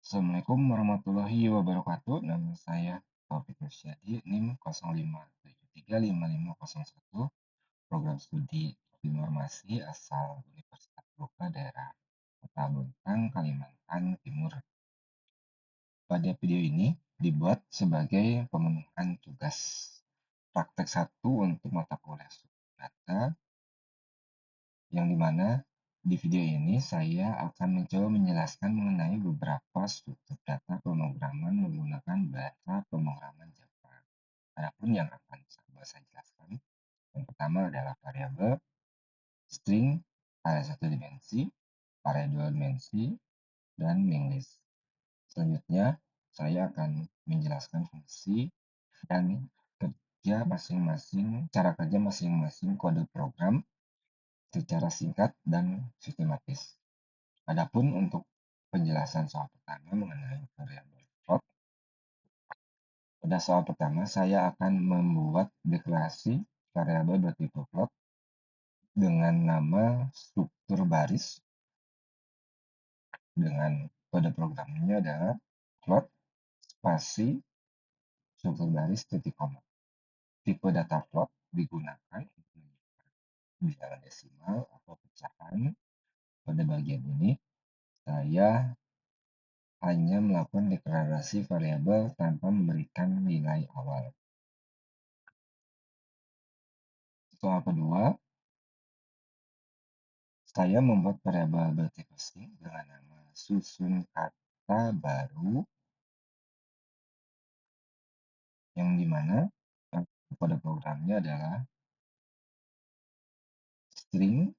Assalamualaikum warahmatullahi wabarakatuh. Nama saya Taufik Rusyadi, NIM 05735501, program studi informasi asal Universitas Terbuka Daerah Kota Bontang, Kalimantan Timur. Pada video ini dibuat sebagai pemenuhan tugas praktek 1 untuk mata kuliah data, yang dimana di video ini saya akan mencoba menjelaskan mengenai beberapa struktur data pemrograman menggunakan bahasa pemrograman Java. Adapun yang akan saya jelaskan, yang pertama adalah variabel, string, array 1 dimensi, array 2 dimensi, dan linked list. Selanjutnya, saya akan menjelaskan fungsi dan cara kerja masing-masing kode program secara singkat dan sistematis. Adapun untuk penjelasan soal pertama mengenai variabel float, pada soal pertama saya akan membuat deklarasi variabel bertipe float dengan nama struktur baris dengan kode programnya adalah float spasi struktur baris titik koma. Tipe data float digunakan untuk bilangan desimal atau pecahan. Pada bagian ini saya hanya melakukan deklarasi variabel tanpa memberikan nilai awal. Soal kedua, saya membuat variabel bertipe string dengan nama susun kata baru, yang dimana kode programnya adalah string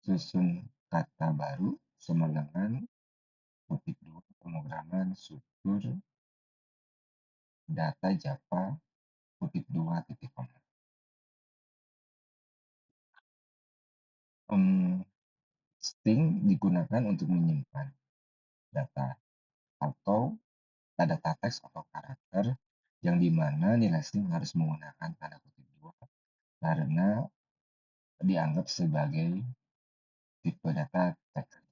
susun kata baru sama dengan kutip 2 pemrograman struktur data Java kutip 2 titik koma. String digunakan untuk menyimpan data atau data teks atau karakter, yang dimana nilai string harus menggunakan tanda kutip 2 karena dianggap sebagai tipe data teks.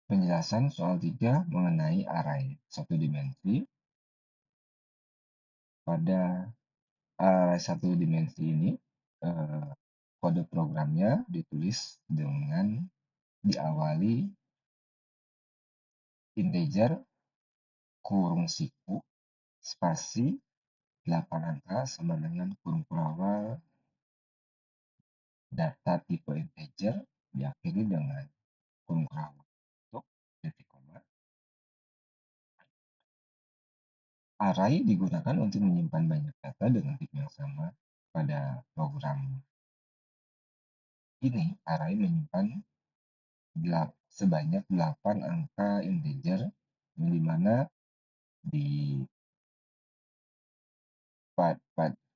Penjelasan soal 3 mengenai array 1 dimensi. Pada array 1 dimensi ini, kode programnya ditulis dengan diawali integer kurung siku spasi 8 angka sama dengan kurung awal data tipe integer diakhiri dengan kurung awal untuk titik koma. Array digunakan untuk menyimpan banyak data dengan tipe yang sama. Pada program ini, array menyimpan sebanyak 8 angka integer, yang dimana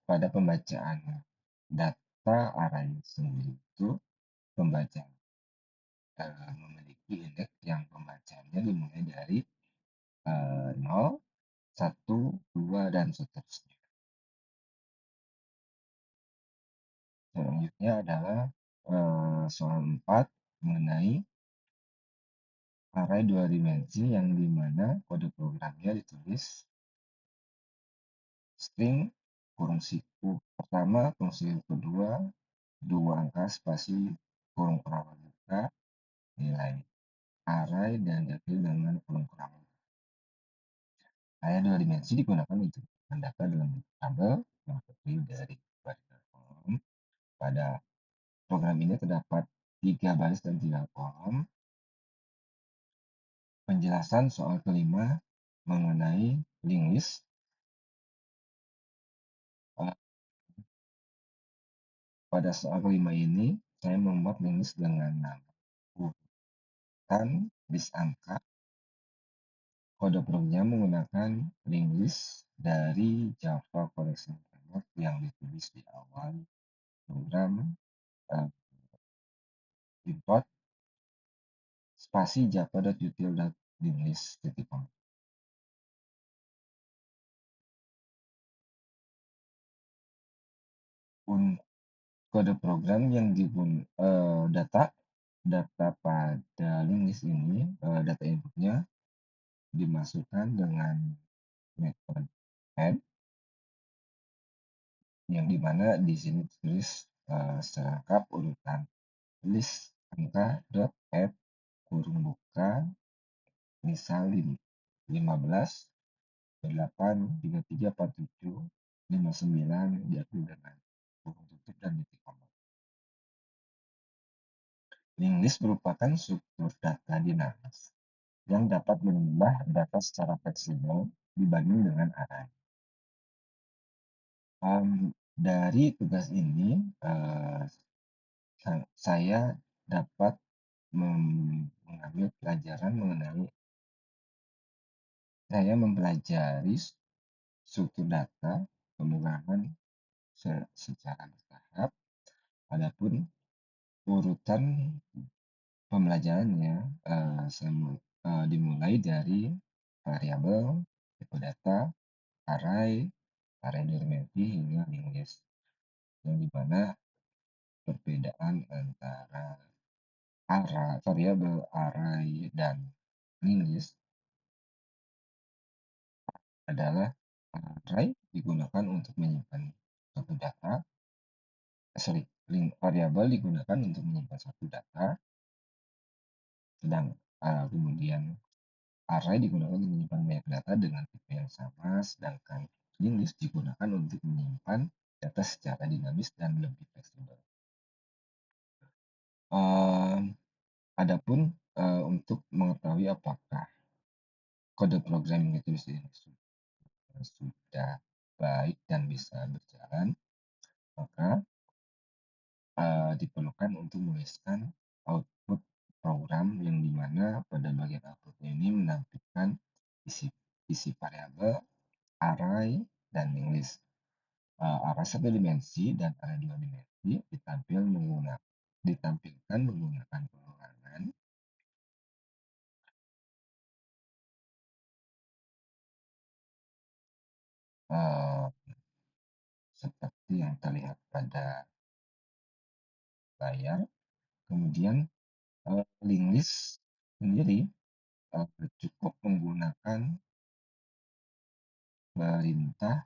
pada pembacaan data array sendiri itu pembaca memiliki indeks yang pembacaannya dimulai dari 0, 1, 2, dan seterusnya. Selanjutnya adalah soal 4 mengenai array 2 dimensi, yang dimana kode programnya ditulis string kurung siku pertama, kurung siku kedua, 2 angka spasi kurung perawat buka, nilai array dan diakhiri dengan kurung perawat. Array 2 dimensi digunakan untuk data dalam tabel yang terdiri dari baris kolom. Pada program ini terdapat 3 baris dan 3 kolom. Penjelasan soal kelima mengenai linked list. Pada soal kelima ini, saya membuat linked list dengan nama urutan list angka. Kode programnya menggunakan linked list dari Java Collection Framework yang ditulis di awal program import spasi java.util.linklist. Kode program yang data data pada linggis ini, data inputnya dimasukkan dengan metode add, yang di mana di sini ditulis, secara lengkap urutan list angka dot add kurung buka misal 15, 8, 33, 47, 59 diakhiri dengan kurung tutup dan titik koma. Linked list merupakan struktur data dinamis yang dapat menambah data secara fleksibel dibanding dengan array. Dari tugas ini, saya dapat mengambil pelajaran mengenai saya mempelajari struktur data pemrograman secara bertahap. Adapun urutan pembelajarannya, dimulai dari variabel, tipe data, array, array Dormenti hingga linked list, yang dimana perbedaan antara variabel, array, dan linked list adalah array digunakan untuk menyimpan suatu data, variabel digunakan untuk menyimpan suatu data, sedang kemudian array digunakan untuk menyimpan banyak data dengan tipe yang sama, sedangkan linked list digunakan untuk menyimpan data secara dinamis dan lebih fleksibel. Adapun untuk mengetahui apakah kode programming itu sudah baik dan bisa berjalan, maka diperlukan untuk menuliskan output program yang dimana pada bagian outputnya ini menampilkan isi variabel, array, dan linked list. Array satu dimensi dan array dua dimensi ditampilkan menggunakan pengulangan seperti yang terlihat pada layar. Kemudian linked list sendiri cukup menggunakan perintah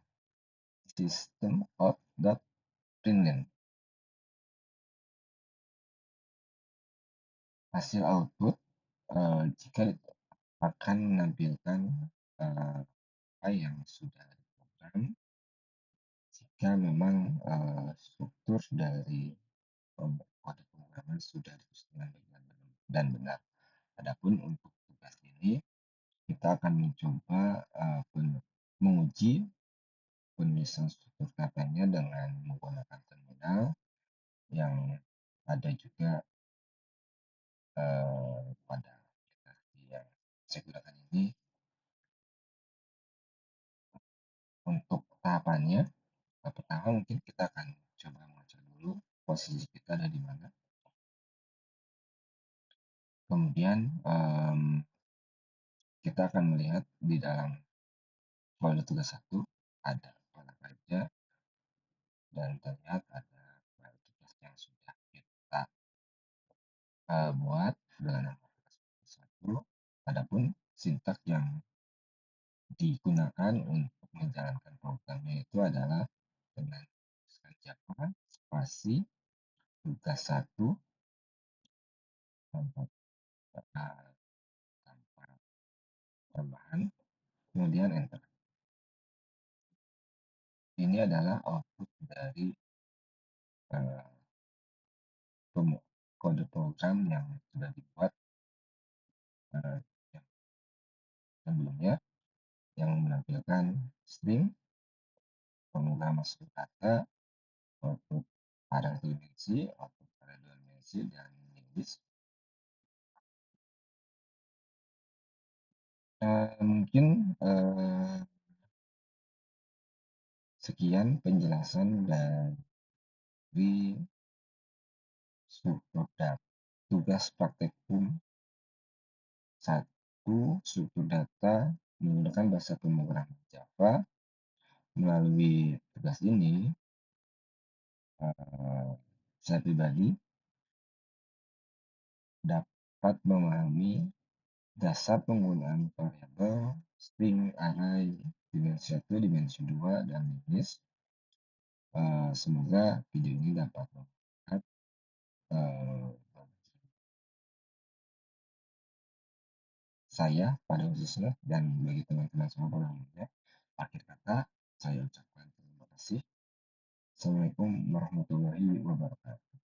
system.out.println. Hasil output jika akan menampilkan apa yang sudah diprogram jika memang struktur dari kode pemrograman sudah disusun dengan dan benar. Adapun untuk tugas ini kita akan mencoba menguji penulisan struktur katanya dengan menggunakan terminal yang ada juga pada aplikasi yang saya gunakan ini. Untuk tahapannya, pertama mungkin kita akan coba mengecek dulu posisi kita ada di mana. Kemudian kita akan melihat di dalam folder tugas 1 ada apa saja, dan terlihat ada file tugas yang sudah kita buat dengan nama tugas 1. Adapun sintak yang digunakan untuk menjalankan programnya itu adalah dengan Java spasi tugas 1 tanpa tambahan, kemudian enter. Ini adalah output dari kode program yang sudah dibuat yang sebelumnya, yang menampilkan string, pemrograman masuk data, output array dimensi, output array dua dimensi, dan linked list. Mungkin sekian penjelasan dari struktur data tugas praktikum 1, struktur data menggunakan bahasa pemrograman Java. Melalui tugas ini Saya pribadi dapat memahami dasar penggunaan variabel, string, array, dimensi 1, dimensi 2, dan list. Semoga video ini dapat bermanfaat bagi saya pada khususnya dan bagi teman-teman semua pada umumnya. Akhir kata, saya ucapkan terima kasih. Assalamualaikum warahmatullahi wabarakatuh.